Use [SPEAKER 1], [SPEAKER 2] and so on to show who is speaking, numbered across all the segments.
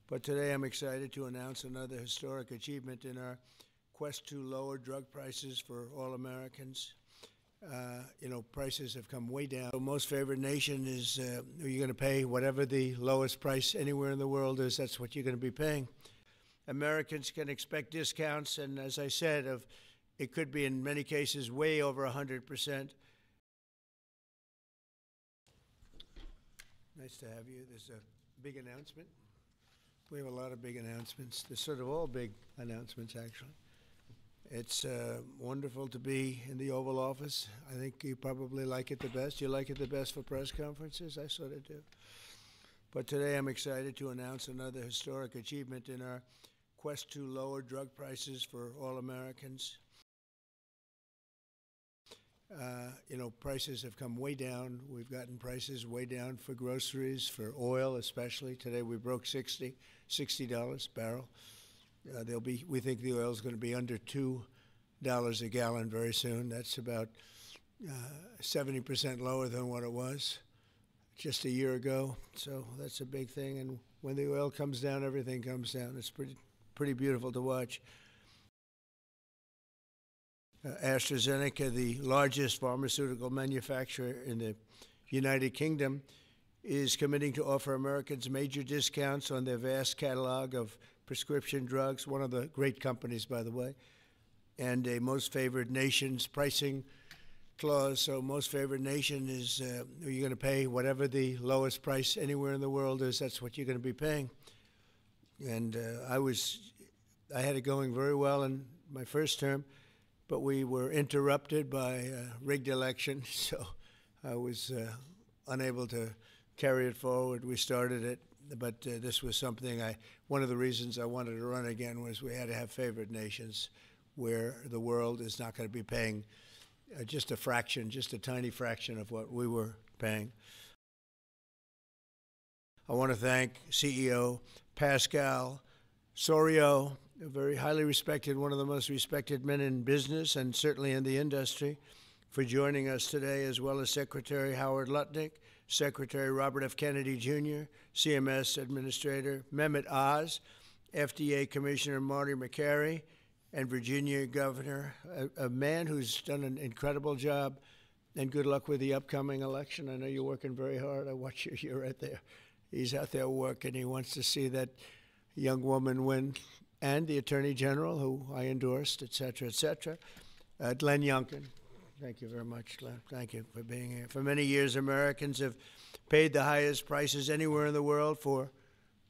[SPEAKER 1] But today I'm excited to announce another historic achievement in our quest to lower drug prices for all Americans. Prices have come way down. Most favored nation is you're going to pay whatever the lowest price anywhere in the world is. That's what you're going to be paying. Americans can expect discounts, and as I said, it could be in many cases way over 100%. Nice to have you. There's a big announcement. We have a lot of big announcements. They're sort of all big announcements, actually. It's wonderful to be in the Oval Office. I think you probably like it the best. You like it the best for press conferences? I sort of do. But today I'm excited to announce another historic achievement in our quest to lower drug prices for all Americans. Prices have come way down. We've gotten prices way down for groceries, for oil especially. Today we broke $60 a barrel. We think the oil is going to be under $2 a gallon very soon. That's about 70% lower than what it was just a year ago. So that's a big thing. And when the oil comes down, everything comes down. It's pretty beautiful to watch. AstraZeneca, the largest pharmaceutical manufacturer in the United Kingdom, is committing to offer Americans major discounts on their vast catalog of prescription drugs, one of the great companies, by the way, and a most favored nation's pricing clause. So most favored nation is you're going to pay whatever the lowest price anywhere in the world is. That's what you're going to be paying. And I had it going very well in my first term, but we were interrupted by a rigged election, so I was unable to carry it forward. We started it, but this was something one of the reasons I wanted to run again was we had to have favored nations where the world is not going to be paying just a tiny fraction of what we were paying. I want to thank CEO Pascal Soriot, a very highly respected, one of the most respected men in business and certainly in the industry, for joining us today, as well as Secretary Howard Lutnick, Secretary Robert F. Kennedy Jr., CMS Administrator Mehmet Oz, FDA Commissioner Marty McCary, and Virginia Governor, a man who's done an incredible job, and good luck with the upcoming election. I know you're working very hard. I watch you. You're right there. He's out there working. He wants to see that young woman win, and the Attorney General, who I endorsed, et cetera, et cetera. Glenn Youngkin. Thank you very much, Glenn. Thank you for being here. For many years, Americans have paid the highest prices anywhere in the world for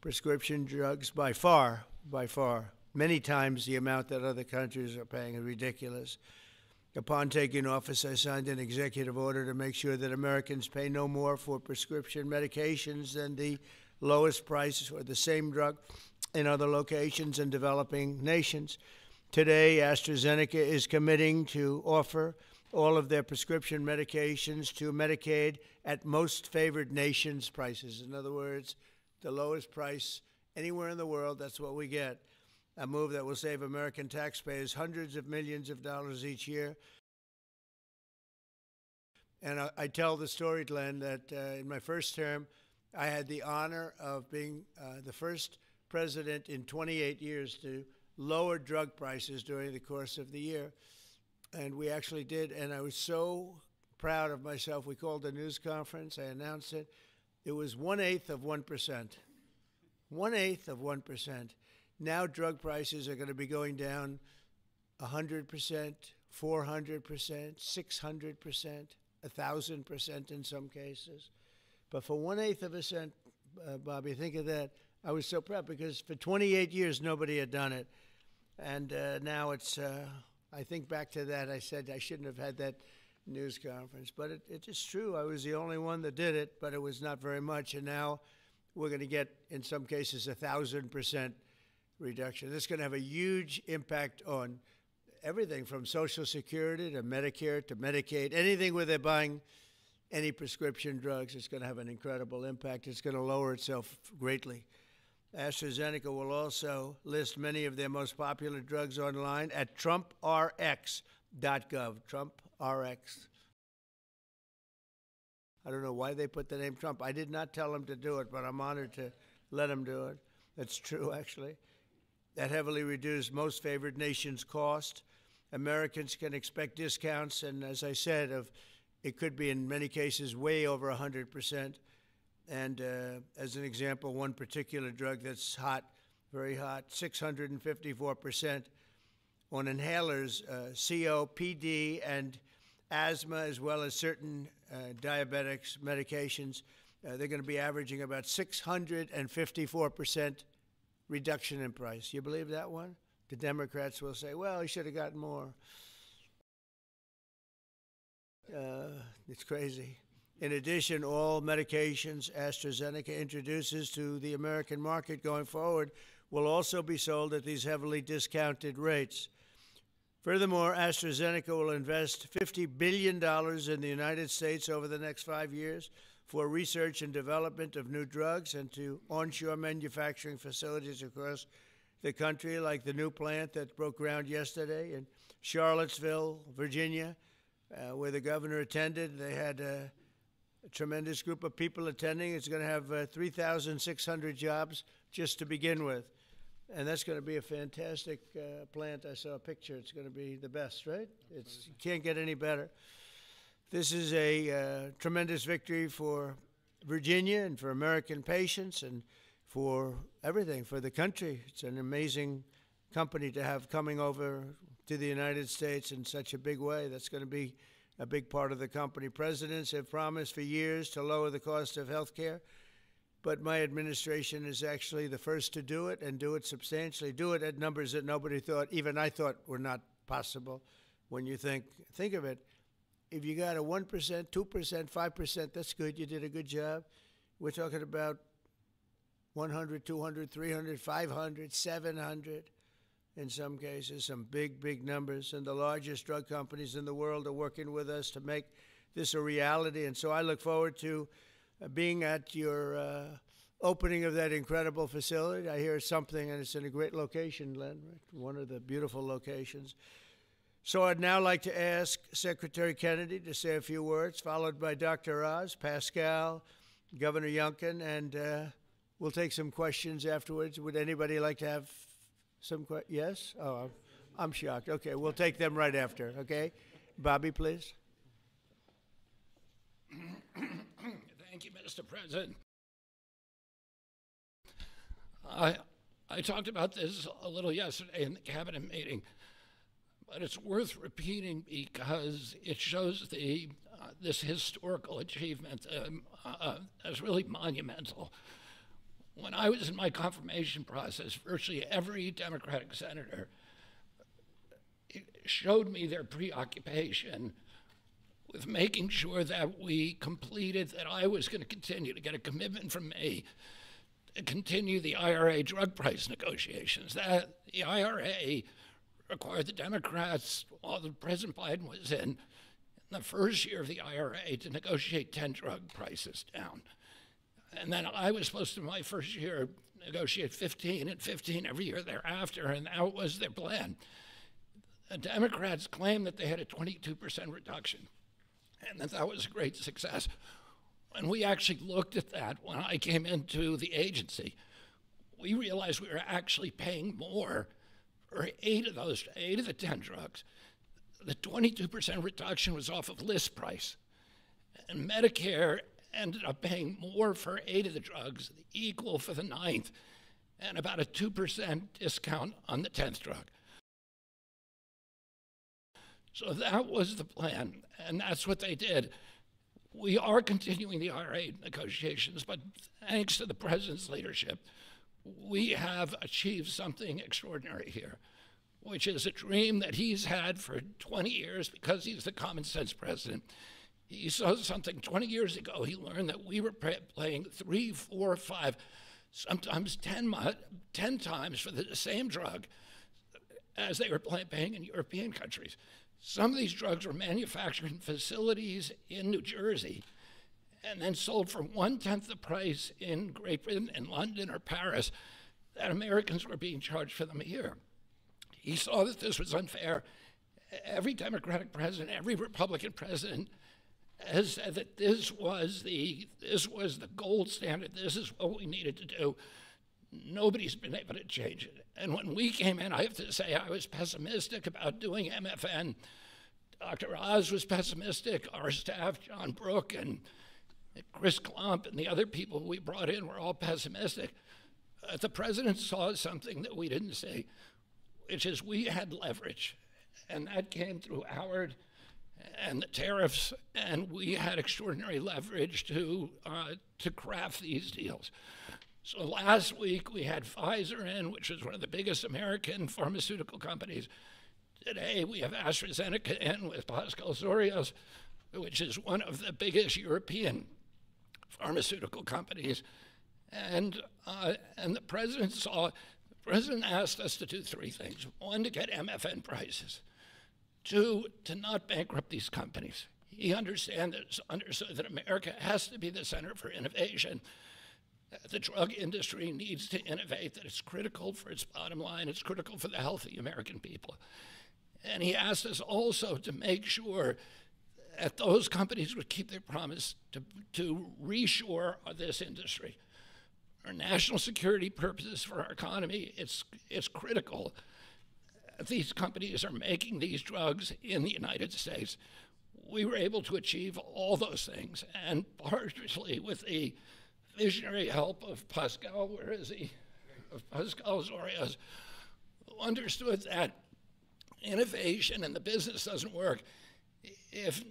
[SPEAKER 1] prescription drugs by far, many times the amount that other countries are paying is ridiculous. Upon taking office, I signed an executive order to make sure that Americans pay no more for prescription medications than the lowest price for the same drug in other locations in developing nations. Today, AstraZeneca is committing to offer all of their prescription medications to Medicaid at most favored nations prices. In other words, the lowest price anywhere in the world, that's what we get. A move that will save American taxpayers hundreds of millions of dollars each year. And I tell the story, Glenn, that in my first term, I had the honor of being the first president in 28 years to lower drug prices during the course of the year. And we actually did, and I was so proud of myself. We called a news conference. I announced it. It was 1/8 of 1%. 1/8 of 1%. Now drug prices are going to be going down 100%, 400%, 600%, 1,000% in some cases. But for 1/8 of a cent, Bobby, think of that. I was so proud because for 28 years, nobody had done it. And now it's, I think back to that, I said I shouldn't have had that news conference. But it is true. I was the only one that did it, but it was not very much. And now we're going to get, in some cases, 1,000% reduction. This is going to have a huge impact on everything from Social Security to Medicare to Medicaid, anything where they're buying any prescription drugs. It's going to have an incredible impact. It's going to lower itself greatly. AstraZeneca will also list many of their most popular drugs online at trumprx.gov. TrumpRx. I don't know why they put the name Trump. I did not tell them to do it, but I'm honored to let them do it. That's true, actually. That heavily reduced most favored nations' cost. Americans can expect discounts, and as I said, it could be in many cases way over 100%. And as an example, one particular drug that's hot, very hot, 654% on inhalers, COPD and asthma, as well as certain diabetics medications. They're going to be averaging about 654% reduction in price. You believe that one? The Democrats will say, well, he should have gotten more. It's crazy. In addition, all medications AstraZeneca introduces to the American market going forward will also be sold at these heavily discounted rates. Furthermore, AstraZeneca will invest $50 billion in the United States over the next 5 years for research and development of new drugs and to onshore manufacturing facilities across the country, like the new plant that broke ground yesterday in Charlottesville, Virginia, where the governor attended. They had a tremendous group of people attending. It's going to have 3,600 jobs just to begin with. And that's going to be a fantastic plant. I saw a picture. It's going to be the best, right? You can't get any better. This is a tremendous victory for Virginia and for American patients and for everything, for the country. It's an amazing company to have coming over to the United States in such a big way. That's going to be a big part of the company. Presidents have promised for years to lower the cost of health care, but my administration is actually the first to do it and do it substantially, do it at numbers that nobody thought, even I thought were not possible. When you think of it, if you got a 1%, 2%, 5%, that's good. You did a good job. We're talking about 100, 200, 300, 500, 700 in some cases, some big, big numbers. And the largest drug companies in the world are working with us to make this a reality. And so I look forward to being at your opening of that incredible facility. I hear something, and it's in a great location, Len, right? One of the beautiful locations. So I'd now like to ask Secretary Kennedy to say a few words, followed by Dr. Oz, Pascal, Governor Youngkin, and we'll take some questions afterwards. Would anybody like to have some questions? Yes? Oh, I'm shocked. Okay, we'll take them right after, okay? Bobby, please.
[SPEAKER 2] Thank you, Mr. President. I talked about this a little yesterday in the cabinet meeting, but it's worth repeating because it shows this historical achievement as really monumental. When I was in my confirmation process, virtually every Democratic senator showed me their preoccupation with making sure that we completed, that I was going to continue to get a commitment from me to continue the IRA drug price negotiations. That the IRA required the Democrats, while President Biden was in the first year of the IRA, to negotiate 10 drug prices down. And then I was supposed to, in my first year, negotiate 15 and 15 every year thereafter, and that was their plan. The Democrats claimed that they had a 22% reduction, and that was a great success. When we actually looked at that, when I came into the agency, we realized we were actually paying more for 8 of the 10 drugs. The 22% reduction was off of list price, and Medicare ended up paying more for 8 of the drugs, equal for the 9th, and about a 2% discount on the 10th drug. So that was the plan, and that's what they did. We are continuing the IRA negotiations, but thanks to the president's leadership, we have achieved something extraordinary here, which is a dream that he's had for 20 years because he's the common sense president. He saw something 20 years ago. He learned that we were paying 3, 4, 5, sometimes 10 times for the same drug as they were paying in European countries. Some of these drugs were manufactured in facilities in New Jersey and then sold for 1/10 the price in Great Britain, in London or Paris, that Americans were being charged for them here. He saw that this was unfair. Every Democratic president, every Republican president has said that this was the gold standard. This is what we needed to do. Nobody's been able to change it. And when we came in, I have to say I was pessimistic about doing MFN. Dr. Oz was pessimistic. Our staff, John Brook and Chris Klump and the other people we brought in were all pessimistic. The president saw something that we didn't see, which is we had leverage. And that came through Howard and the tariffs, and we had extraordinary leverage to craft these deals. So last week we had Pfizer in, which is one of the biggest American pharmaceutical companies. Today we have AstraZeneca in with Pascal Soriot, which is one of the biggest European pharmaceutical companies. And the president asked us to do three things. One, to get MFN prices. Two, to not bankrupt these companies. He understood that America has to be the center for innovation. The drug industry needs to innovate, that it's critical for its bottom line, it's critical for the health of the American people. And he asked us also to make sure that those companies would keep their promise to reshore this industry. For national security purposes, for our economy, it's critical. These companies are making these drugs in the United States. We were able to achieve all those things, and partially with the visionary help of Pascal, where is he? Of Pascal Soriot, who understood that innovation and the business doesn't work if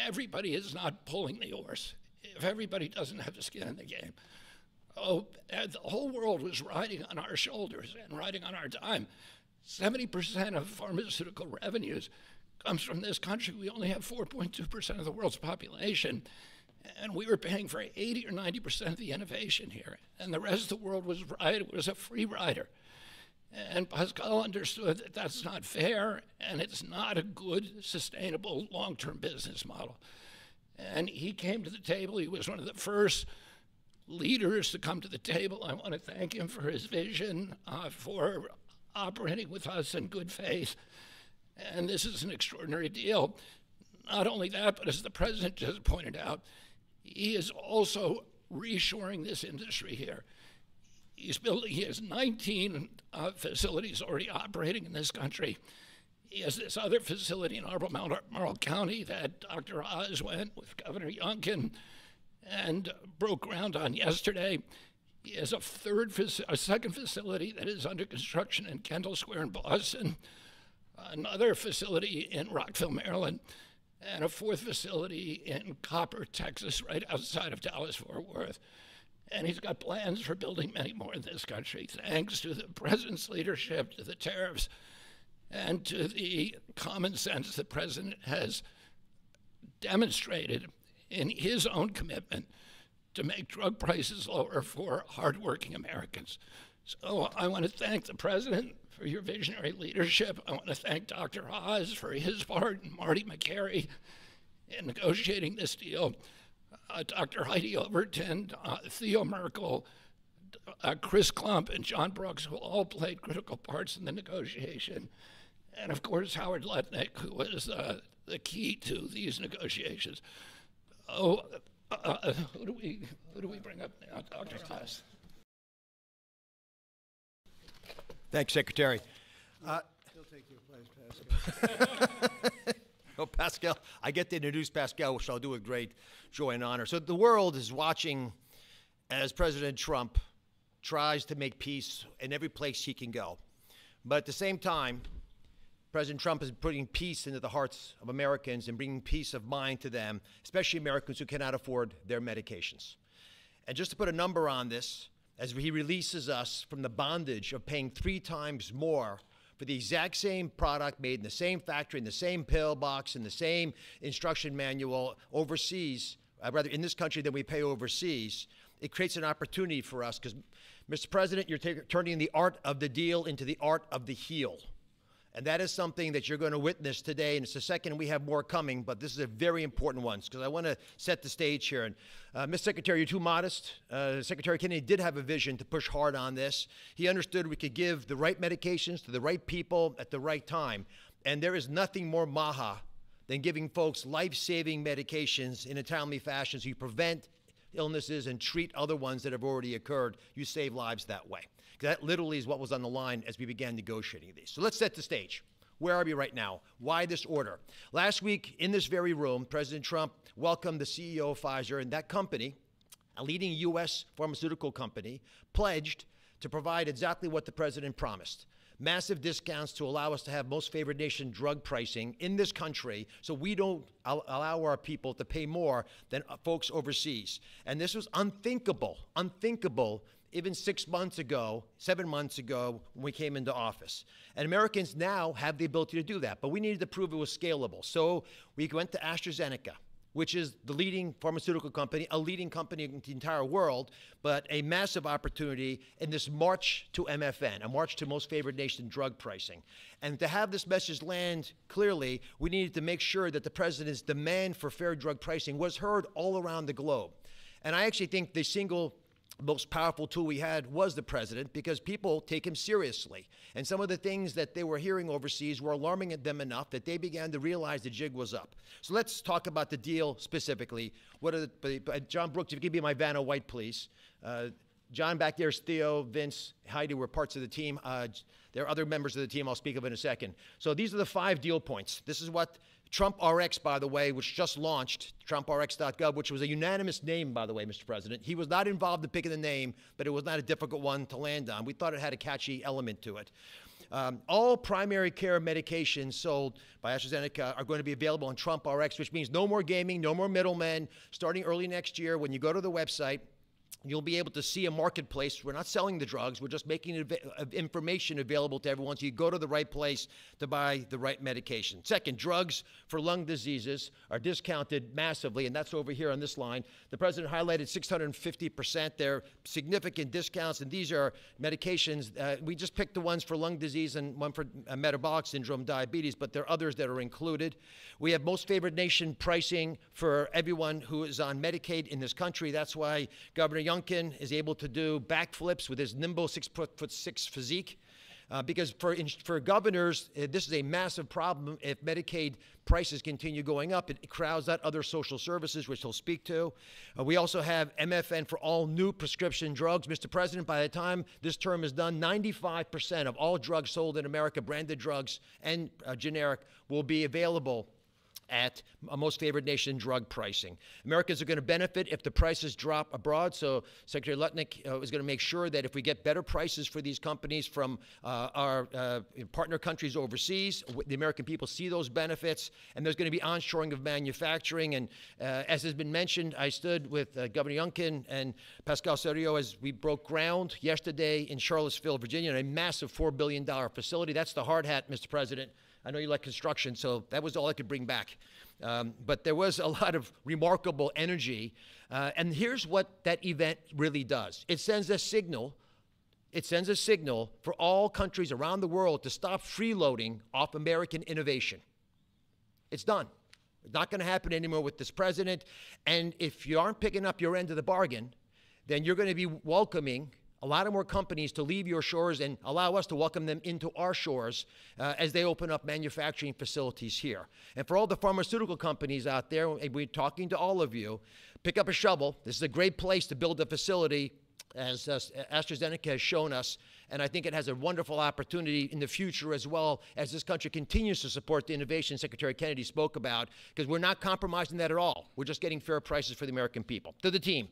[SPEAKER 2] everybody is not pulling the oars, if everybody doesn't have the skin in the game. Oh, the whole world was riding on our shoulders and riding on our dime. 70% of pharmaceutical revenues comes from this country. We only have 4.2% of the world's population. And we were paying for 80 or 90% of the innovation here. And the rest of the world was a free rider. And Pascal understood that that's not fair, and it's not a good, sustainable, long-term business model. And he came to the table. He was one of the first leaders to come to the table. I want to thank him for his vision, for operating with us in good faith. And this is an extraordinary deal. Not only that, but as the president just pointed out, he is also reshoring this industry here. He has 19 facilities already operating in this country. He has this other facility in Albemarle County that Dr. Oz went with Governor Youngkin and broke ground on yesterday. He has a second facility that is under construction in Kendall Square in Boston, another facility in Rockville, Maryland, and a fourth facility in Copper, Texas, right outside of Dallas-Fort Worth. And he's got plans for building many more in this country, thanks to the president's leadership, to the tariffs, and to the common sense the president has demonstrated in his own commitment to make drug prices lower for hardworking Americans. So I want to thank the president for your visionary leadership. I want to thank Dr. Oz for his part, and Marty McCary in negotiating this deal. Dr. Heidi Overton, Theo Merkel, Chris Klump, and John Brooks, who all played critical parts in the negotiation. And of course, Howard Lutnick, who was the key to these negotiations. Who do we bring up now? Dr. Oz.
[SPEAKER 3] Thanks, Secretary.
[SPEAKER 1] He'll take your place, Pascal.
[SPEAKER 3] Oh, Pascal, I get to introduce Pascal, which I'll do with great joy and honor. So the world is watching as President Trump tries to make peace in every place he can go. But at the same time, President Trump is putting peace into the hearts of Americans and bringing peace of mind to them, especially Americans who cannot afford their medications. And just to put a number on this, as he releases us from the bondage of paying 3 times more for the exact same product made in the same factory, in the same pill box, in the same instruction manual overseas, rather in this country than we pay overseas, it creates an opportunity for us because, Mr. President, you're turning the art of the deal into the art of the heel. And that is something that you're going to witness today, and it's the second, we have more coming, but this is a very important one, because I want to set the stage here. And Ms. Secretary, you're too modest. Secretary Kennedy did have a vision to push hard on this. He understood we could give the right medications to the right people at the right time. And there is nothing more maha than giving folks life-saving medications in a timely fashion so you prevent illnesses and treat other ones that have already occurred. You save lives that way. That literally is what was on the line as we began negotiating these. So let's set the stage. Where are we right now? Why this order? Last week, in this very room, President Trump welcomed the CEO of Pfizer, and that company, a leading U.S. pharmaceutical company, pledged to provide exactly what the president promised. Massive discounts to allow us to have most favored nation drug pricing in this country so we don't allow our people to pay more than folks overseas. And this was unthinkable even 6 months ago, 7 months ago, when we came into office. And Americans now have the ability to do that, but we needed to prove it was scalable. So we went to AstroZeneca, which is the leading pharmaceutical company, a leading company in the entire world, but a massive opportunity in this march to MFN, a march to most favored nation drug pricing. And to have this message land clearly, we needed to make sure that the president's demand for fair drug pricing was heard all around the globe. And I actually think the single most powerful tool we had was the president, because people take him seriously. And some of the things that they were hearing overseas were alarming them enough that they began to realize the jig was up. So let's talk about the deal specifically. John Brooks, if you could be my Vanna White, please. John back there is Theo, Vince, Heidi were parts of the team. There are other members of the team I'll speak of in a second. So these are the 5 deal points. This is what TrumpRx, by the way, which just launched, trumprx.gov, which was a unanimous name, by the way, Mr. President. He was not involved in picking the name, but it was not a difficult one to land on. We thought it had a catchy element to it. All primary care medications sold by AstroZeneca are going to be available on TrumpRx, which means no more gaming, no more middlemen. Starting early next year, when you go to the website, you'll be able to see a marketplace. We're not selling the drugs. We're just making information available to everyone so you go to the right place to buy the right medication. Second, drugs for lung diseases are discounted massively, and that's over here on this line. The president highlighted 650%. They're significant discounts, and these are medications. We just picked the ones for lung disease and one for metabolic syndrome, diabetes, but there are others that are included. We have most favored nation pricing for everyone who is on Medicaid in this country. That's why Governor Youngkin is able to do backflips with his nimble 6'6" physique. Because for governors, this is a massive problem. If Medicaid prices continue going up, it crowds out other social services, which he'll speak to. We also have MFN for all new prescription drugs. Mr. President, by the time this term is done, 95% of all drugs sold in America, branded drugs and generic, will be available at most favored nation drug pricing. Americans are going to benefit if the prices drop abroad. So Secretary Lutnick is going to make sure that if we get better prices for these companies from our partner countries overseas, the American people see those benefits, and there's going to be onshoring of manufacturing. And as has been mentioned, I stood with Governor Youngkin and Pascal Soriot as we broke ground yesterday in Charlottesville, Virginia, a massive $4 billion facility. That's the hard hat, Mr. President. I know you like construction, so that was all I could bring back. But there was a lot of remarkable energy. And here's what that event really does. It sends a signal. It sends a signal for all countries around the world to stop freeloading off American innovation. It's done. It's not going to happen anymore with this president. And if you aren't picking up your end of the bargain, then you're going to be welcoming a lot of more companies to leave your shores and allow us to welcome them into our shores as they open up manufacturing facilities here. And for all the pharmaceutical companies out there, we're talking to all of you, pick up a shovel. This is a great place to build a facility, as AstroZeneca has shown us, and I think it has a wonderful opportunity in the future as well as this country continues to support the innovation Secretary Kennedy spoke about, because we're not compromising that at all. We're just getting fair prices for the American people. To the team.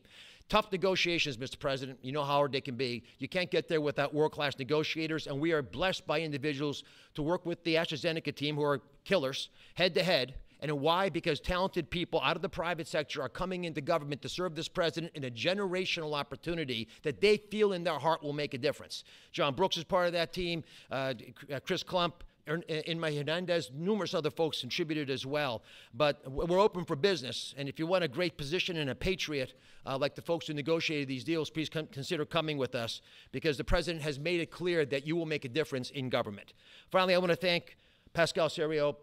[SPEAKER 3] Tough negotiations, Mr. President. You know how hard they can be. You can't get there without world-class negotiators, and we are blessed by individuals to work with the AstroZeneca team who are killers, head-to-head. And why? Because talented people out of the private sector are coming into government to serve this president in a generational opportunity that they feel in their heart will make a difference. John Brooks is part of that team. Chris Klump, Inma Hernandez, numerous other folks contributed as well. But we're open for business. And if you want a great position and a patriot, like the folks who negotiated these deals, please consider coming with us, because the president has made it clear that you will make a difference in government. Finally, I want to thank Pascal Soriot.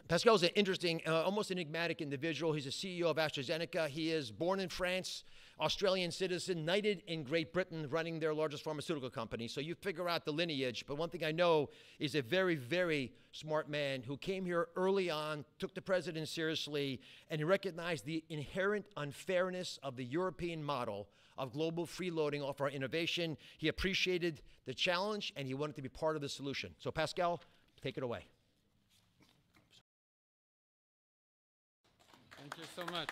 [SPEAKER 3] Pascal is an interesting, almost enigmatic individual. He's a CEO of AstroZeneca. He is born in France, Australian citizen, knighted in Great Britain, running their largest pharmaceutical company. So you figure out the lineage. But one thing I know is a very, very smart man who came here early on, took the president seriously, and he recognized the inherent unfairness of the European model of global freeloading off our innovation. He appreciated the challenge, and he wanted to be part of the solution. So Pascal, take it away.
[SPEAKER 4] Thank you so much.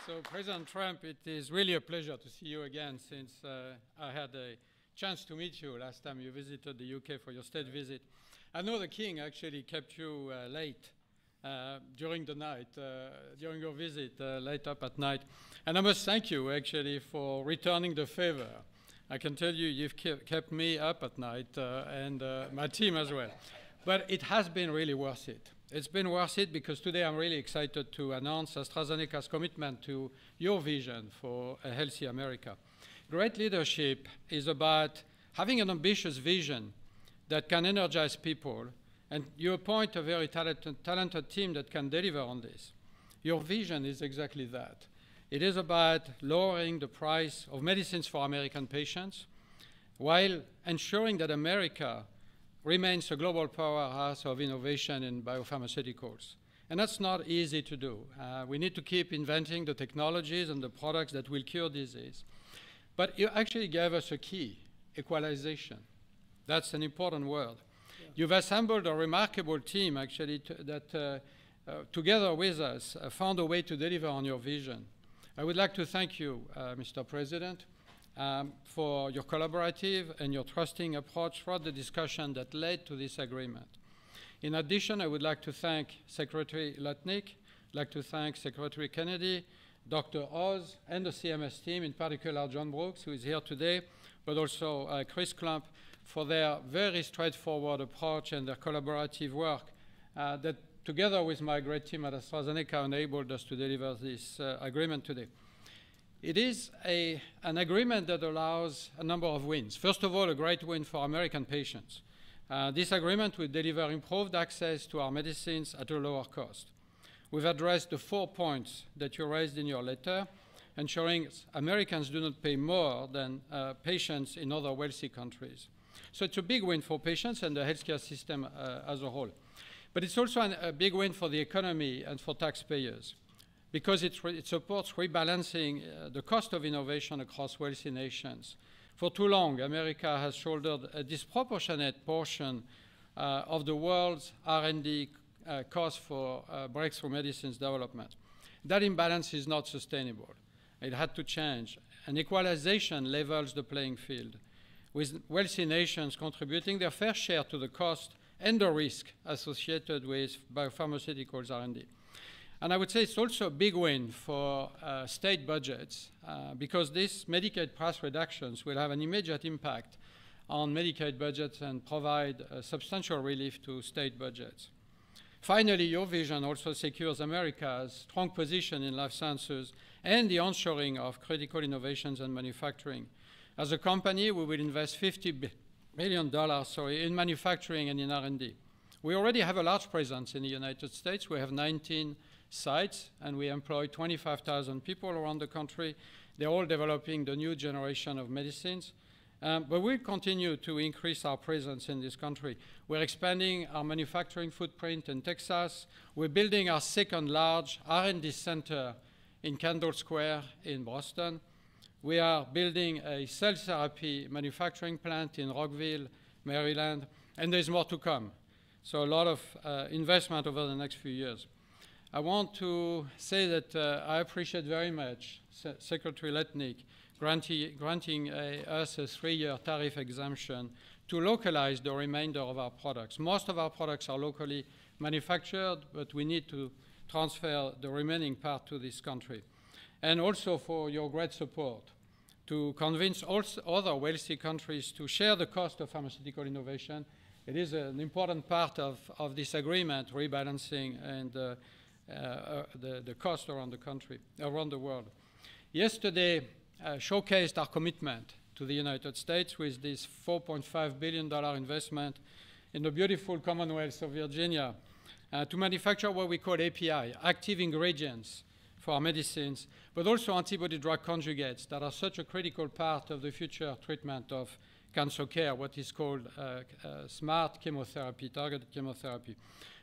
[SPEAKER 4] So, President Trump, it is really a pleasure to see you again since I had a chance to meet you last time you visited the UK for your state visit. I know the King actually kept you late during the night, during your visit, late up at night. And I must thank you, actually, for returning the favor. I can tell you you've kept me up at night and my team as well. But it has been really worth it. It's been worth it because today I'm really excited to announce AstraZeneca's commitment to your vision for a healthy America. Great leadership is about having an ambitious vision that can energize people, and you appoint a very talented team that can deliver on this. Your vision is exactly that. It is about lowering the price of medicines for American patients while ensuring that America remains a global powerhouse of innovation in biopharmaceuticals. And that's not easy to do. We need to keep inventing the technologies and the products that will cure disease. But you actually gave us a key, equalization. That's an important word. Yeah. You've assembled a remarkable team, actually, that together with us found a way to deliver on your vision. I would like to thank you, Mr. President, for your collaborative and your trusting approach throughout the discussion that led to this agreement. In addition, I would like to thank Secretary Lutnick, I'd like to thank Secretary Kennedy, Dr. Oz, and the CMS team, in particular John Brooks, who is here today, but also Chris Klump, for their very straightforward approach and their collaborative work that, together with my great team at AstraZeneca, enabled us to deliver this agreement today. It is an agreement that allows a number of wins. First of all, a great win for American patients. This agreement will deliver improved access to our medicines at a lower cost. We've addressed the 4 points that you raised in your letter, ensuring Americans do not pay more than patients in other wealthy countries. So it's a big win for patients and the healthcare system as a whole. But it's also a big win for the economy and for taxpayers, because it supports rebalancing the cost of innovation across wealthy nations. For too long, America has shouldered a disproportionate portion of the world's R&D cost for breakthrough medicines development. That imbalance is not sustainable. It had to change. And equalization levels the playing field, with wealthy nations contributing their fair share to the cost and the risk associated with biopharmaceuticals R&D. And I would say it's also a big win for state budgets because these Medicaid price reductions will have an immediate impact on Medicaid budgets and provide substantial relief to state budgets. Finally, your vision also secures America's strong position in life sciences and the onshoring of critical innovations and manufacturing. As a company, we will invest $50 billion in manufacturing and in R&D. We already have a large presence in the United States. We have 19 sites, and we employ 25,000 people around the country. They're all developing the new generation of medicines. But we'll continue to increase our presence in this country. We're expanding our manufacturing footprint in Texas. We're building our second large R&D center in Kendall Square in Boston. We are building a cell therapy manufacturing plant in Rockville, Maryland, and there's more to come. So a lot of investment over the next few years. I want to say that I appreciate very much Secretary Lutnick granting us a 3-year tariff exemption to localize the remainder of our products. Most of our products are locally manufactured, but we need to transfer the remaining part to this country. And also for your great support to convince also other wealthy countries to share the cost of pharmaceutical innovation. It is an important part of this agreement, rebalancing and the cost around the country, around the world. Yesterday showcased our commitment to the United States with this $4.5 billion investment in the beautiful Commonwealth of Virginia to manufacture what we call API, active ingredients, for our medicines, but also antibody-drug conjugates that are such a critical part of the future treatment of cancer care, what is called smart chemotherapy, targeted chemotherapy.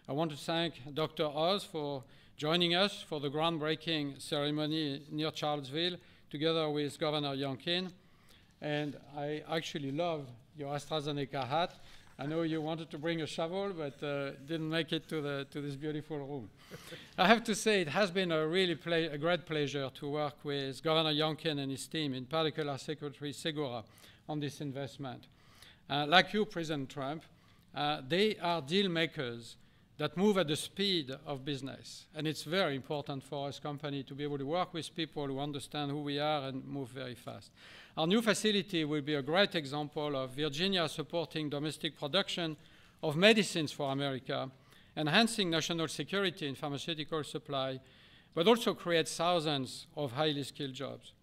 [SPEAKER 4] I want to thank Dr. Oz for joining us for the groundbreaking ceremony near Charlottesville, together with Governor Youngkin. And I actually love your AstraZeneca hat. I know you wanted to bring a shovel, but didn't make it to this beautiful room. I have to say it has been a really a great pleasure to work with Governor Youngkin and his team, in particular Secretary Segura, on this investment. Like you, President Trump, they are deal makers that move at the speed of business. And it's very important for us company to be able to work with people who understand who we are and move very fast. Our new facility will be a great example of Virginia supporting domestic production of medicines for America, enhancing national security in pharmaceutical supply, but also creates thousands of highly skilled jobs.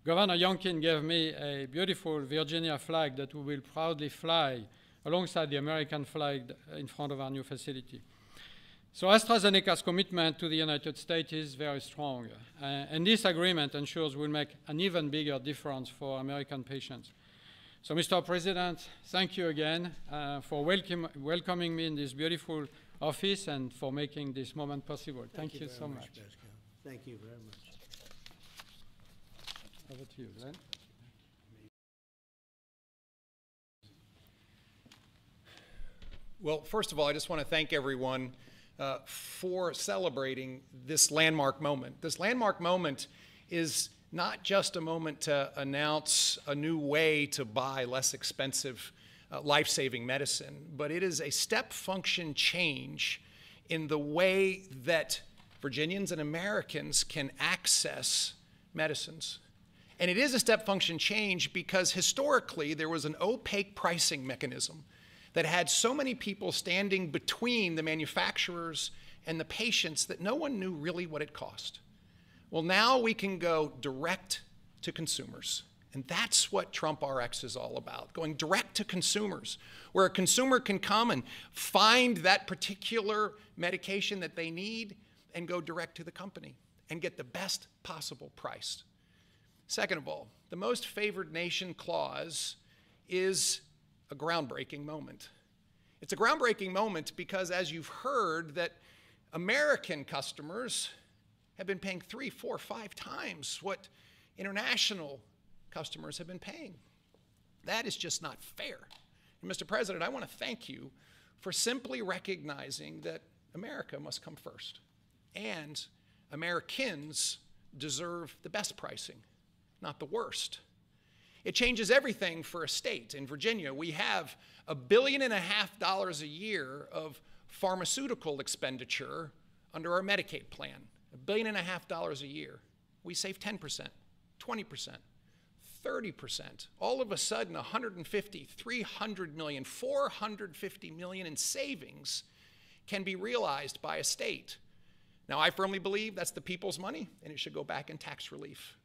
[SPEAKER 4] Governor Youngkin gave me a beautiful Virginia flag that we will proudly fly alongside the American flag in front of our new facility. So AstraZeneca's commitment to the United States is very strong, and this agreement ensures we'll make an even bigger difference for American patients. So, Mr. President, thank you again for welcoming me in this beautiful office and for making this moment possible. Thank you so much.
[SPEAKER 1] Pascal. Thank you very much.
[SPEAKER 4] Over to you, Glenn.
[SPEAKER 5] Well, first of all, I just want to thank everyone for celebrating this landmark moment. This landmark moment is not just a moment to announce a new way to buy less expensive, life-saving medicine, but it is a step function change in the way that Virginians and Americans can access medicines. And it is a step function change because historically there was an opaque pricing mechanism that had so many people standing between the manufacturers and the patients that no one knew really what it cost. Well, now we can go direct to consumers. And that's what TrumpRx is all about, going direct to consumers, where a consumer can come and find that particular medication that they need and go direct to the company and get the best possible price. Second of all, the most favored nation clause is a groundbreaking moment. It's a groundbreaking moment because, as you've heard, that American customers have been paying 3, 4, 5 times what international customers have been paying. That is just not fair. And Mr. President, I want to thank you for simply recognizing that America must come first, and Americans deserve the best pricing, not the worst. It changes everything for a state. In Virginia, we have $1.5 billion a year of pharmaceutical expenditure under our Medicaid plan. $1.5 billion a year. We save 10%, 20%, 30%. All of a sudden, 150, 300 million, 450 million in savings can be realized by a state. Now, I firmly believe that's the people's money, and it should go back in tax relief.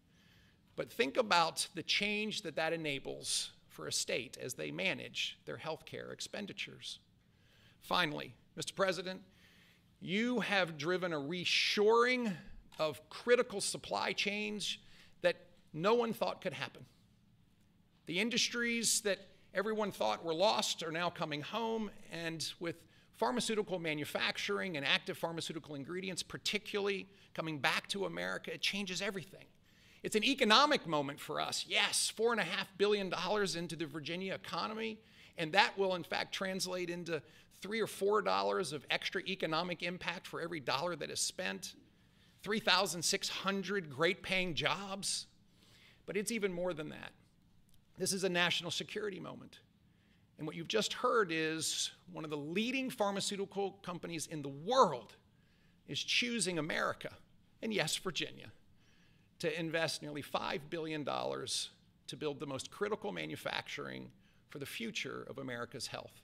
[SPEAKER 5] But think about the change that that enables for a state as they manage their health care expenditures. Finally, Mr. President, you have driven a reshoring of critical supply chains that no one thought could happen. The industries that everyone thought were lost are now coming home, and with pharmaceutical manufacturing and active pharmaceutical ingredients particularly coming back to America, it changes everything. It's an economic moment for us. Yes, $4.5 billion into the Virginia economy, and that will in fact translate into $3 or $4 of extra economic impact for every dollar that is spent, 3,600 great paying jobs. But it's even more than that. This is a national security moment. And what you've just heard is one of the leading pharmaceutical companies in the world is choosing America, and yes, Virginia, to invest nearly $5 billion to build the most critical manufacturing for the future of America's health.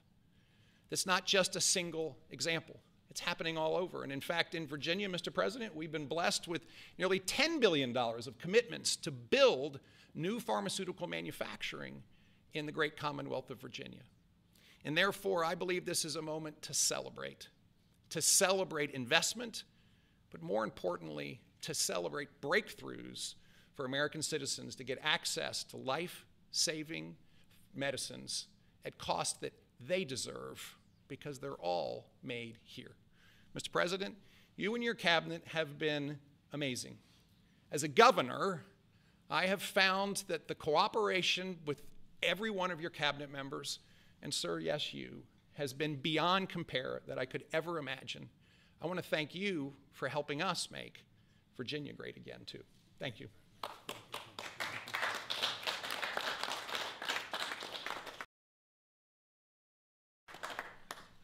[SPEAKER 5] That's not just a single example. It's happening all over. And in fact, in Virginia, Mr. President, we've been blessed with nearly $10 billion of commitments to build new pharmaceutical manufacturing in the great Commonwealth of Virginia. And therefore, I believe this is a moment to celebrate investment, but more importantly, to celebrate breakthroughs for American citizens to get access to life-saving medicines at costs that they deserve because they're all made here. Mr. President, you and your cabinet have been amazing. As a governor, I have found that the cooperation with every one of your cabinet members, and sir, yes, you, has been beyond compare that I could ever imagine. I want to thank you for helping us make Virginia great again, too. Thank you.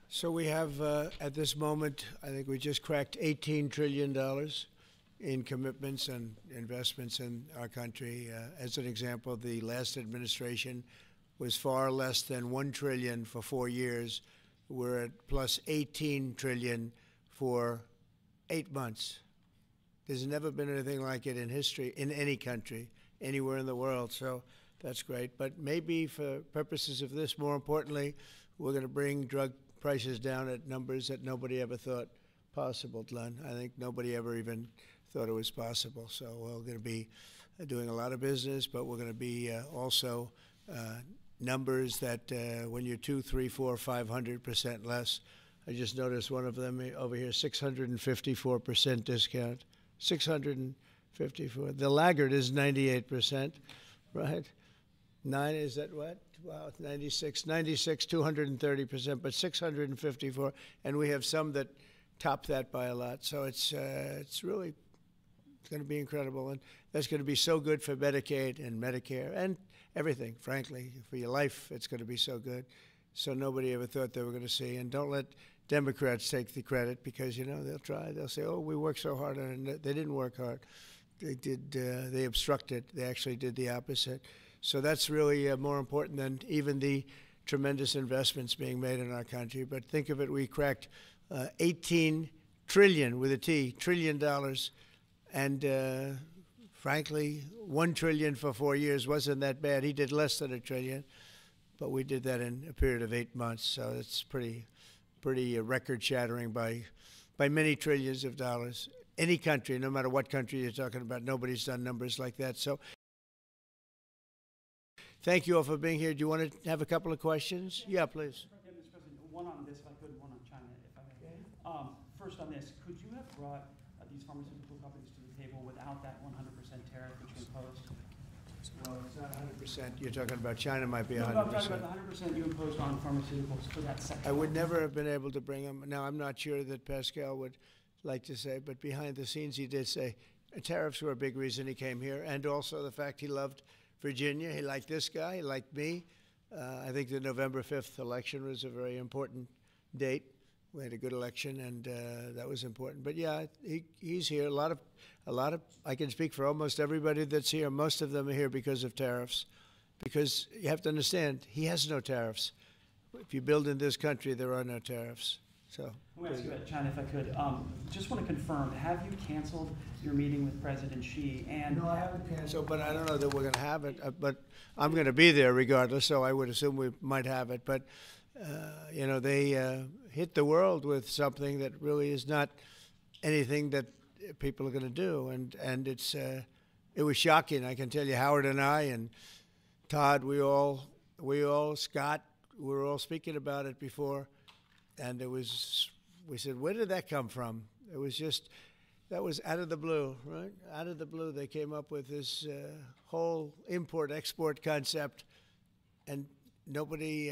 [SPEAKER 1] So we have, at this moment, I think we just cracked $18 trillion in commitments and investments in our country. As an example, the last administration was far less than $1 trillion for 4 years. We're at plus $18 trillion for 8 months. There's never been anything like it in history, in any country, anywhere in the world. So that's great. But maybe for purposes of this, more importantly, we're going to bring drug prices down at numbers that nobody ever thought possible, Glenn. I think nobody ever even thought it was possible. So we're going to be doing a lot of business, but we're going to be also numbers that when you're 2, 3, 4, 500% less. I just noticed one of them over here, 654% discount. 654. The laggard is 98%, right? 9, is that what? Wow, 96, 230%, but 654, and we have some that top that by a lot. So it's really going to be incredible, and that's going to be so good for Medicaid and Medicare and everything. Frankly, for your life, it's going to be so good. So nobody ever thought they were going to see. And don't let Democrats take the credit because they'll try. They'll say, "Oh, we worked so hard," and they didn't work hard. They did. They obstructed. They actually did the opposite. So that's really more important than even the tremendous investments being made in our country. But think of it, we cracked 18 trillion with a T, $trillion, and frankly, 1 trillion for 4 years wasn't that bad. He did less than $1 trillion, but we did that in a period of 8 months. So it's pretty record-shattering by many trillions of dollars. Any country, no matter what country you're talking about, nobody's done numbers like that. So thank you all for being here. Do you want to have a couple of questions? Yeah, please.
[SPEAKER 6] Mr. President, one on this, if I could, one on China, if I may. First on this, could you have brought these pharmaceutical companies to the table without that 100% tariff which you imposed?
[SPEAKER 1] Well, it's not 100%. You're talking about China might be 100%.
[SPEAKER 6] No, I'm talking about the 100% you imposed on pharmaceuticals for that sector.
[SPEAKER 1] I would never have been able to bring them. Now, I'm not sure that Pascal would like to say, but behind the scenes he did say tariffs were a big reason he came here, and also the fact he loved Virginia. He liked this guy. He liked me. I think the November 5th election was a very important date. We had a good election, and that was important. But yeah, he's here. A lot of. I can speak for almost everybody that's here. Most of them are here because of tariffs, because you have to understand he has no tariffs. If you build in this country, there are no tariffs. So.
[SPEAKER 6] I want to ask you about China, if I could. Just want to confirm: have you canceled your meeting with President Xi? And
[SPEAKER 1] no, I haven't canceled, but I don't know that we're going to have it. But I'm going to be there regardless, so I would assume we might have it. But they hit the world with something that really is not anything that people are going to do, and it was shocking. I can tell you, Howard and I and Todd, we all Scott, we were all speaking about it before, and we said, where did that come from? It was just, that was out of the blue, right? Out of the blue, they came up with this whole import-export concept, and nobody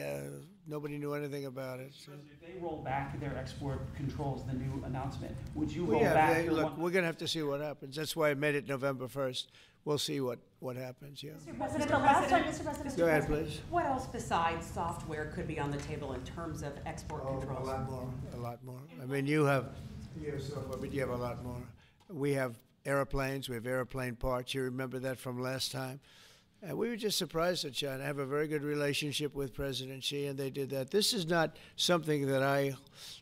[SPEAKER 1] knew anything about it. So.
[SPEAKER 6] If they roll back their export controls, the new announcement, would you roll back?
[SPEAKER 1] Look, we're going to have to see what happens. That's why I made it November 1st. We'll see what happens, yeah.
[SPEAKER 7] Mr. President, the last time, Mr. President,
[SPEAKER 1] Go ahead, please.
[SPEAKER 7] What else besides software could be on the table in terms of export controls?
[SPEAKER 1] A lot more. I mean, you have software, but you have a lot more. We have airplanes. We have airplane parts. You remember that from last time. And we were just surprised at China. I have a very good relationship with President Xi, and they did that. This is not something that I,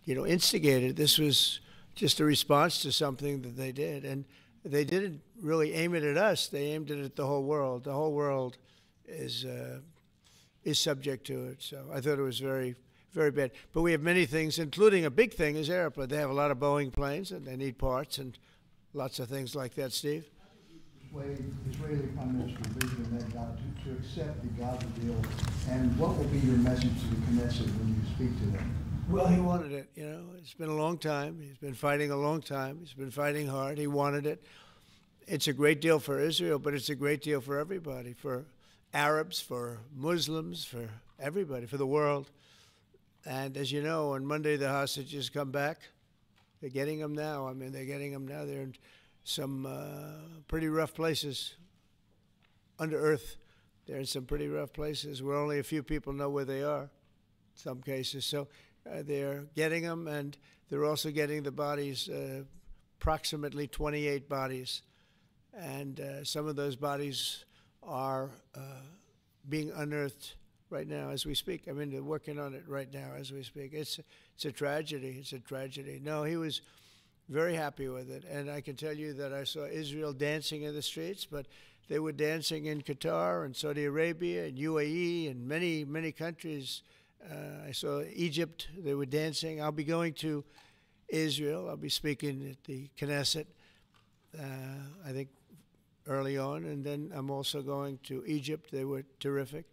[SPEAKER 1] instigated. This was just a response to something that they did. And they didn't really aim it at us. They aimed it at the whole world. The whole world is subject to it. So I thought it was very, very bad. But we have many things, including a big thing is airplane. They have a lot of Boeing planes, and they need parts, and lots of things like that. Steve?
[SPEAKER 8] Israeli Prime Minister Benjamin Netanyahu to accept the Gaza deal, and what will be your message to the Knesset when you speak to them?
[SPEAKER 1] Well, he wanted it. You know, it's been a long time. He's been fighting a long time. He's been fighting hard. He wanted it. It's a great deal for Israel, but it's a great deal for everybody, for Arabs, for Muslims, for everybody, for the world. And as you know, on Monday the hostages come back. They're getting them now. I mean, they're getting them now. They're in some pretty rough places under earth. They're in some pretty rough places where only a few people know where they are, in some cases. So they're getting them, and they're also getting the bodies, approximately 28 bodies. And some of those bodies are being unearthed right now as we speak. I mean, they're working on it right now as we speak. It's a tragedy. It's a tragedy. No, he was very happy with it. And I can tell you that I saw Israel dancing in the streets, but they were dancing in Qatar and Saudi Arabia and UAE and many, many countries. I saw Egypt. They were dancing. I'll be going to Israel. I'll be speaking at the Knesset, I think, early on. And then I'm also going to Egypt. They were terrific.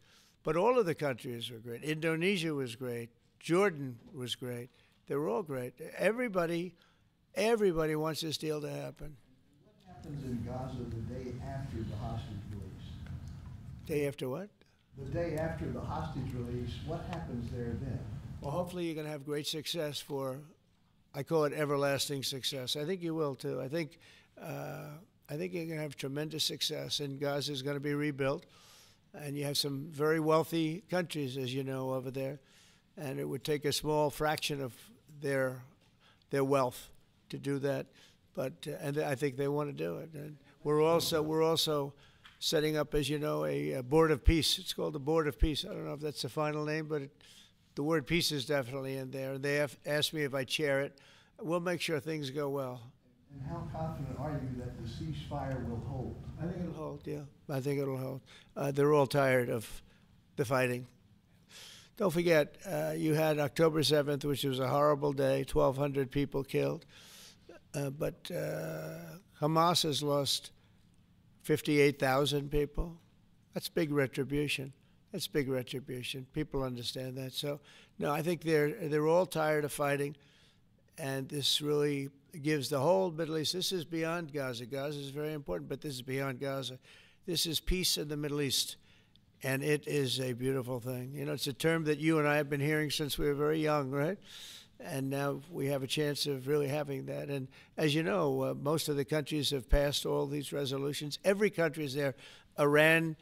[SPEAKER 1] But all of the countries were great. Indonesia was great. Jordan was great. They were all great. Everybody wants this deal to happen.
[SPEAKER 8] What happens in Gaza the day after the hostage release?
[SPEAKER 1] Day after what?
[SPEAKER 8] The day after the hostage release, what happens there then?
[SPEAKER 1] Well, hopefully you're going to have great success for, I call it everlasting success. I think you will too. I think you're going to have tremendous success, and Gaza is going to be rebuilt. And you have some very wealthy countries, as you know, over there, and it would take a small fraction of their wealth to do that. But and I think they want to do it. And we're also setting up, as you know, a board of peace. It's called the Board of Peace. I don't know if that's the final name, but the word peace is definitely in there. They have asked me if I chair it. We'll make sure things go well.
[SPEAKER 8] And how confident are you that the ceasefire will hold?
[SPEAKER 1] I think it'll hold, yeah. I think it'll hold. They're all tired of the fighting. Don't forget, you had October 7th, which was a horrible day, 1,200 people killed. But Hamas has lost 58,000 people. That's big retribution. That's big retribution. People understand that. So, no, I think they're all tired of fighting. And this really gives the whole Middle East, this is beyond Gaza. Gaza is very important, but this is beyond Gaza. This is peace in the Middle East, and it is a beautiful thing. You know, it's a term that you and I have been hearing since we were very young, right? And now we have a chance of really having that. And as you know, most of the countries have passed all these resolutions. Every country is there. Iran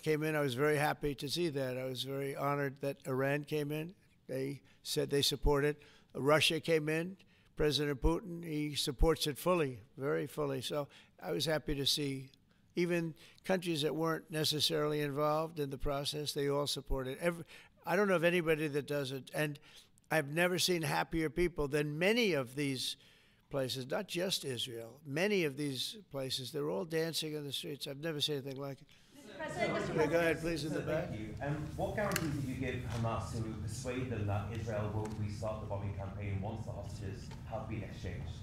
[SPEAKER 1] came in. I was very happy to see that. I was very honored that Iran came in. They said they support it. Russia came in. President Putin, he supports it fully, very fully. So I was happy to see even countries that weren't necessarily involved in the process, they all support it. I don't know of anybody that doesn't. And I've never seen happier people than many of these places, not just Israel, many of these places. They're all dancing in the streets. I've never seen anything like it. Okay, go ahead, please, in the back.
[SPEAKER 9] Thank you. What guarantees did you give Hamas to persuade them that Israel will restart the bombing campaign once the hostages have been exchanged?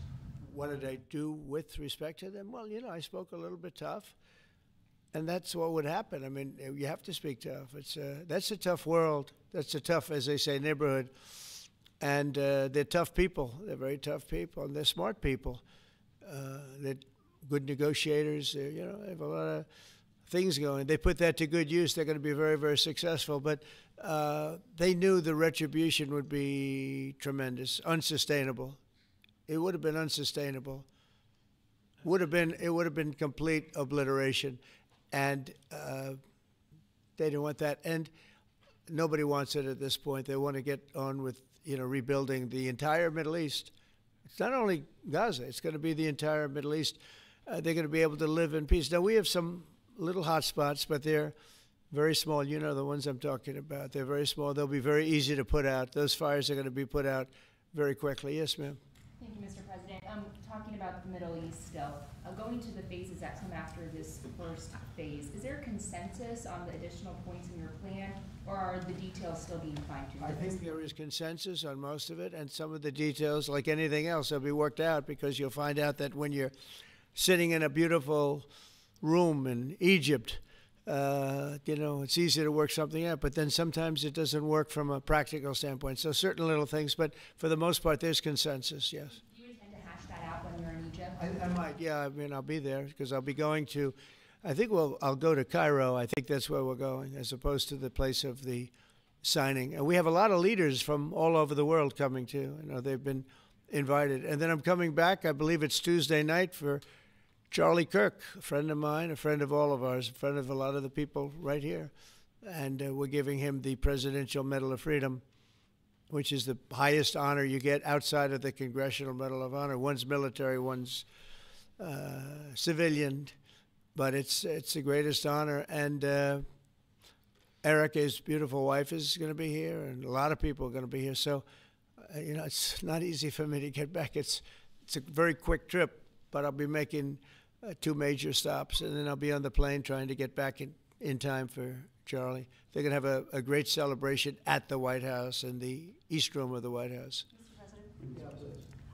[SPEAKER 1] What did I do with respect to them? Well, you know, I spoke a little bit tough, and that's what would happen. I mean, you have to speak tough. That's a tough world. That's a tough, as they say, neighborhood. And they're tough people. They're very tough people, and they're smart people. They're good negotiators. They have a lot of things going. They put that to good use. They're going to be very, very successful. But they knew the retribution would be tremendous, unsustainable. It would have been unsustainable. It would have been complete obliteration, and they didn't want that. And nobody wants it at this point. They want to get on with rebuilding the entire Middle East. It's not only Gaza. It's going to be the entire Middle East. They're going to be able to live in peace. Now we have some little hot spots, but they're very small. You know the ones I'm talking about. They're very small. They'll be very easy to put out. Those fires are going to be put out very quickly. Yes, ma'am.
[SPEAKER 10] Thank you, Mr. President. Talking about the Middle East still, going to the phases that come after this first phase, is there a consensus on the additional points in your plan, or are are the details still being fine-tuned?
[SPEAKER 1] I think there is consensus on most of it, and some of the details, like anything else, will be worked out, because you'll find out that when you're sitting in a beautiful room in Egypt, it's easy to work something out, but then sometimes it doesn't work from a practical standpoint. So certain little things, but for the most part, there's consensus, yes.
[SPEAKER 10] Do you intend to hash that out when you're in Egypt?
[SPEAKER 1] I might, yeah. I mean, I'll be there, because I'll be going to, I think I'll go to Cairo. I think that's where we're going, as opposed to the place of the signing. And we have a lot of leaders from all over the world coming too. They've been invited. And then I'm coming back, I believe it's Tuesday night, for Charlie Kirk, a friend of mine, a friend of all of ours, a friend of a lot of the people right here. And we're giving him the Presidential Medal of Freedom, which is the highest honor you get outside of the Congressional Medal of Honor. One's military, one's civilian, but it's the greatest honor. And Erica's beautiful wife is going to be here, and a lot of people are going to be here. So, it's not easy for me to get back. It's a very quick trip, but I'll be making 2 major stops, and then I'll be on the plane trying to get back in time for Charlie. They're going to have a great celebration at the White House, in the East Room of the White House.
[SPEAKER 7] Mr.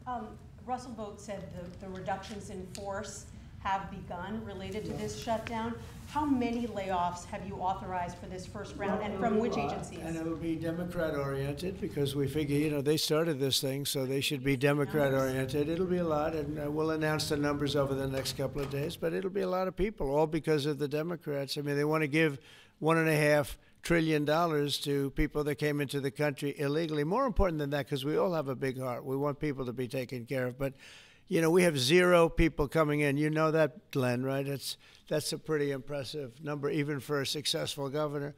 [SPEAKER 7] President? Russell Vogt said the reductions in force have begun related to this shutdown. How many layoffs have you authorized for this first round, and from which agencies?
[SPEAKER 1] And it'll be Democrat-oriented, because we figure, they started this thing, so they should be Democrat-oriented. It'll be a lot, and we'll announce the numbers over the next couple of days, but it'll be a lot of people, all because of the Democrats. I mean, they want to give $1.5 trillion to people that came into the country illegally. More important than that, because we all have a big heart. We want people to be taken care of, but we have 0 people coming in. You know that, Glenn, right? That's a pretty impressive number, even for a successful governor.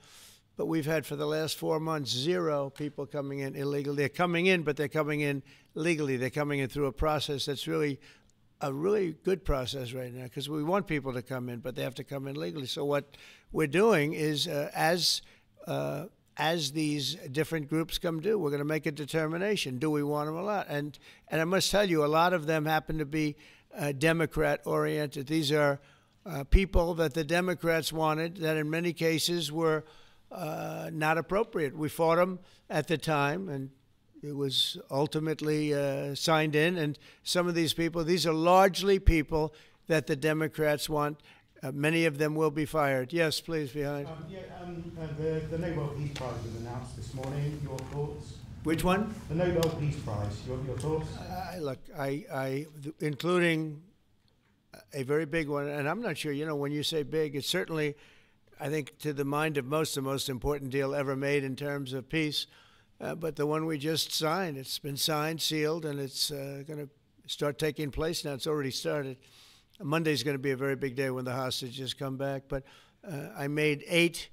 [SPEAKER 1] But we've had, for the last 4 months, 0 people coming in illegally. They're coming in, but they're coming in legally. They're coming in through a process that's really a really good process right now, because we want people to come in, but they have to come in legally. So what we're doing is, as these different groups come due, we're going to make a determination. Do we want them a lot? And I must tell you, a lot of them happen to be Democrat-oriented. These are people that the Democrats wanted, that in many cases were not appropriate. We fought them at the time, and it was ultimately signed in. And some of these people, these are largely people that the Democrats want. Many of them will be fired. Yes, please, behind.
[SPEAKER 11] The Nobel Peace Prize was announced this morning. Your thoughts?
[SPEAKER 1] Which one?
[SPEAKER 11] The Nobel Peace Prize. Your thoughts?
[SPEAKER 1] Look, including a very big one, and I'm not sure, when you say big, it's certainly, I think, to the mind of most, the most important deal ever made in terms of peace. But the one we just signed, it's been signed, sealed, and it's going to start taking place now. It's already started. Monday's going to be a very big day when the hostages come back. But I made 8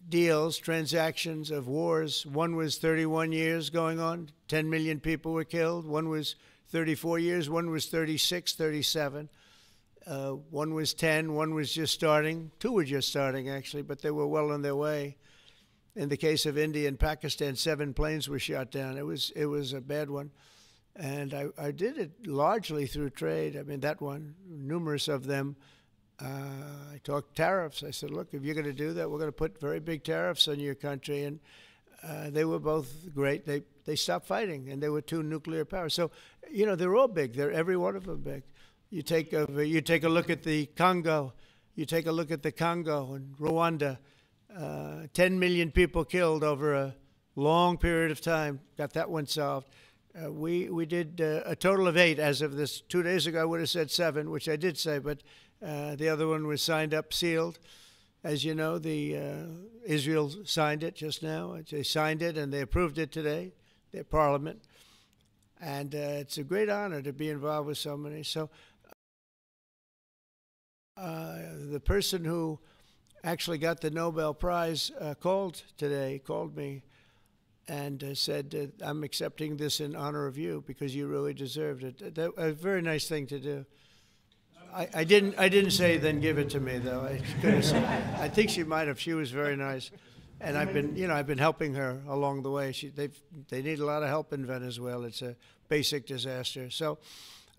[SPEAKER 1] deals, transactions of wars. One was 31 years going on. 10 million people were killed. One was 34 years. One was 36, 37. One was 10. One was just starting. 2 were just starting, actually, but they were well on their way. In the case of India and Pakistan, 7 planes were shot down. It was a bad one. And I did it largely through trade. I mean, that one, numerous of them. I talked tariffs. I said, look, if you're going to do that, we're going to put very big tariffs on your country. And they were both great. They stopped fighting, and there were 2 nuclear powers. So, they're all big. They're every one of them big. You take a look at the Congo. You take a look at the Congo and Rwanda. 10 million people killed over a long period of time. Got that one solved. We did a total of 8 as of this. 2 days ago, I would have said 7, which I did say, but the other one was signed up, sealed. As you know, Israel signed it just now. They signed it, and they approved it today, their parliament. And it's a great honor to be involved with so many. So the person who actually got the Nobel Prize called me, and said, I'm accepting this in honor of you because you really deserved it. A very nice thing to do. I didn't say then give it to me, though. I think she might have. She was very nice. And I've been helping her along the way. They need a lot of help in Venezuela. It's a basic disaster. So,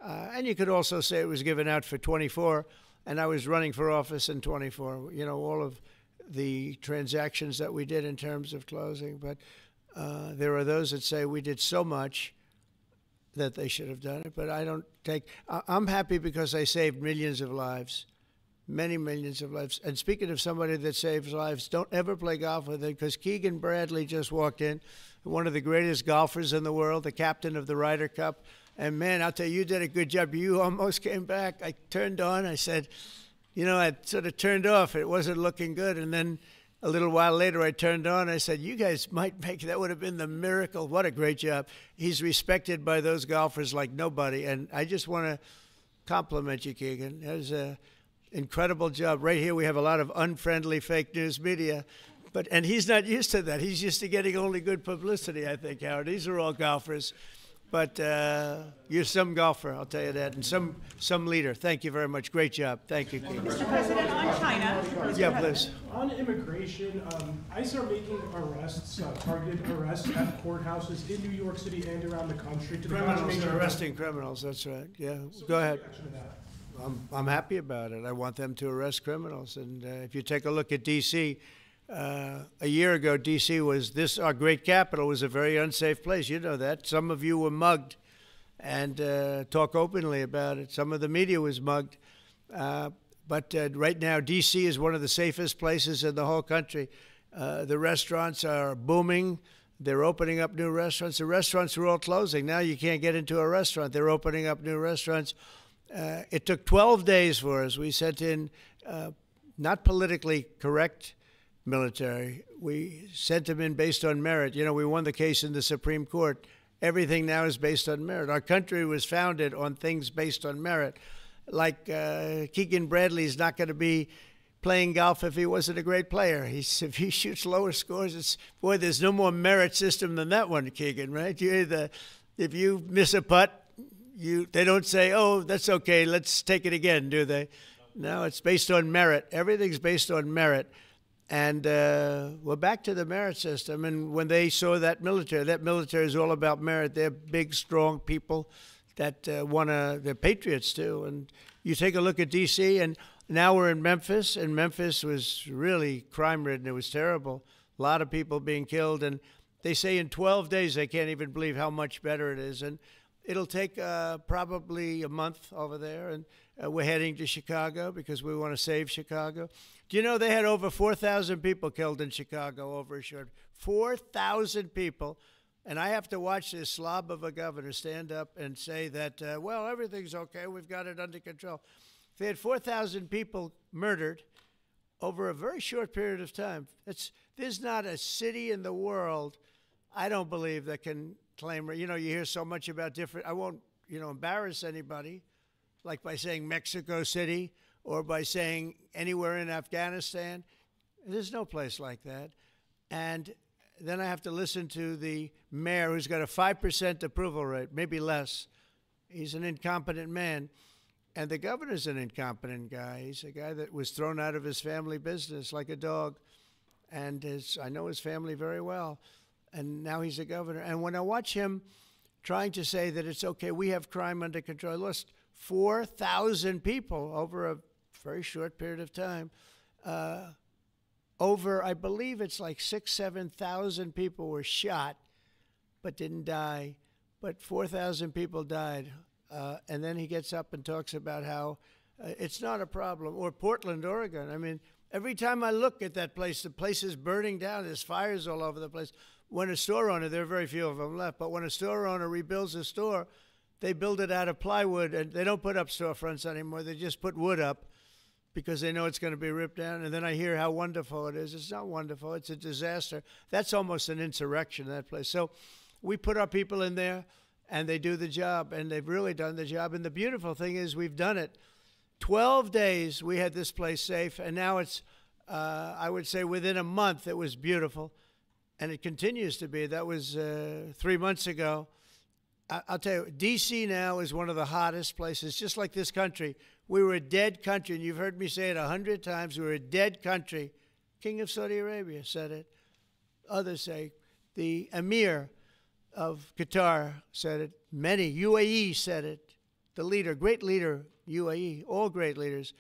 [SPEAKER 1] and you could also say it was given out for 24, and I was running for office in 24. All of the transactions that we did in terms of closing. But there are those that say we did so much that they should have done it. But I don't take, I'm happy because they saved millions of lives, many millions of lives. And speaking of somebody that saves lives, don't ever play golf with it, because Keegan Bradley just walked in, one of the greatest golfers in the world, the captain of the Ryder Cup. And man, I'll tell you, you did a good job. You almost came back. I turned on, I said, you know, I sort of turned off. It wasn't looking good. And then a little while later, I turned on. I said, you guys might make, that would have been the miracle. What a great job. He's respected by those golfers like nobody. And I just want to compliment you, Keegan. That was an incredible job. Right here, we have a lot of unfriendly fake news media. And he's not used to that. He's used to getting only good publicity, I think, Howard. These are all golfers. But you're some golfer, I'll tell you that, and some leader. Thank you very much. Great job. Thank you, Keegan.
[SPEAKER 12] Mr. President, on China.
[SPEAKER 1] Yeah, please.
[SPEAKER 12] On immigration, ICE are making arrests, targeted arrests at courthouses in New York City and around the country.
[SPEAKER 1] Criminals, arresting criminals, that's right. Yeah,
[SPEAKER 12] so
[SPEAKER 1] go ahead.
[SPEAKER 12] That?
[SPEAKER 1] I'm happy about it. I want them to arrest criminals. And if you take a look at D.C., a year ago, D.C. was our great capital was a very unsafe place. You know that. Some of you were mugged, and talk openly about it. Some of the media was mugged. But right now, D.C. is one of the safest places in the whole country. The restaurants are booming. They're opening up new restaurants. The restaurants are all closing. Now you can't get into a restaurant. They're opening up new restaurants. It took 12 days for us. We sent in not politically correct military. We sent them in based on merit. You know, we won the case in the Supreme Court. Everything now is based on merit. Our country was founded on things based on merit. Like Keegan Bradley's not going to be playing golf if he wasn't a great player. If he shoots lower scores, boy, there's no more merit system than that one, Keegan, right? If you miss a putt, they don't say, oh, that's okay, let's take it again, do they? No, it's based on merit. Everything's based on merit. And we're back to the merit system. And when they saw that military is all about merit. They're big, strong people that they're patriots too. And you take a look at D.C., and now we're in Memphis, and Memphis was really crime-ridden. It was terrible. A lot of people being killed. And they say in 12 days they can't even believe how much better it is. And it'll take probably a month over there. And we're heading to Chicago because we want to save Chicago. Do you know they had over 4,000 people killed in Chicago over a short 4,000 people. And I have to watch this slob of a governor stand up and say that, well, everything's okay. We've got it under control. They had 4,000 people murdered over a very short period of time. There's not a city in the world, I don't believe, that can claim, you know, you hear so much about different, I won't, embarrass anybody, like by saying Mexico City or by saying anywhere in Afghanistan. There's no place like that. And then I have to listen to the mayor who's got a 5% approval rate, maybe less. He's an incompetent man. And the governor's an incompetent guy. He's a guy that was thrown out of his family business like a dog. And I know his family very well. And now he's a governor. And when I watch him trying to say that it's okay, we have crime under control, I lost 4,000 people over a very short period of time. I believe it's like 7,000 people were shot but didn't die. But 4,000 people died. And then he gets up and talks about how it's not a problem. Or Portland, Oregon. I mean, every time I look at that place, the place is burning down. There's fires all over the place. When a store owner, there are very few of them left, but when a store owner rebuilds a store, they build it out of plywood, and they don't put up storefronts anymore. They just put wood up because they know it's going to be ripped down. And then I hear how wonderful it is. It's not wonderful. It's a disaster. That's almost an insurrection, that place. So we put our people in there, and they do the job, and they've really done the job. And the beautiful thing is we've done it. 12 days we had this place safe, and now it's, I would say within a month, it was beautiful. And it continues to be. That was 3 months ago. I'll tell you, D.C. now is one of the hottest places, just like this country. We were a dead country, and you've heard me say it 100 times. We were a dead country. King of Saudi Arabia said it. Others say. The Emir of Qatar said it. Many. UAE said it. The leader, great leader, UAE, all great leaders.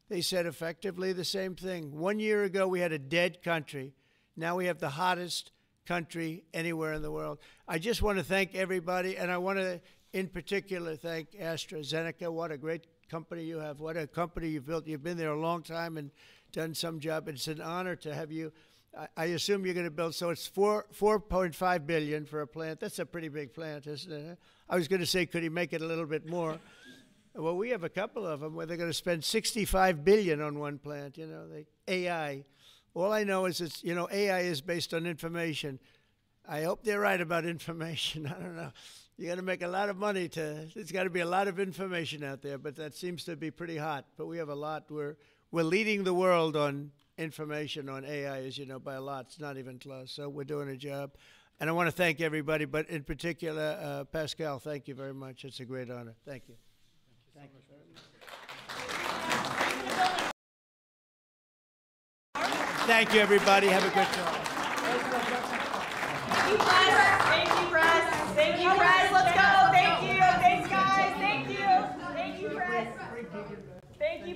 [SPEAKER 1] They said effectively the same thing. 1 year ago, we had a dead country. Now we have the hottest country anywhere in the world. I just want to thank everybody, and I want to, in particular, thank AstraZeneca. What a great company you have. What a company you've built. You've been there a long time and done some job. It's an honor to have you. I assume you're going to build, so it's $4.5 billion for a plant. That's a pretty big plant, isn't it? I was going to say, could he make it a little bit more? Well, we have a couple of them where they're going to spend $65 billion on one plant, you know, AI. All I know is it's, you know, AI is based on information. I hope they're right about information. I don't know. You got to make a lot of money there's got to be a lot of information out there, but that seems to be pretty hot. But we have a lot. We're leading the world on information on AI, as you know, by a lot. It's not even close. So we're doing a job. And I want to thank everybody, but in particular, Pascal, thank you very much. It's a great honor. Thank you. Thank you very much. Thank you, everybody. Have a good time.
[SPEAKER 13] Thank you, press. Thank you, press. Thank you, press. Let's go. Thank you. Thanks, guys. Thank you. Thank you, press. Thank you.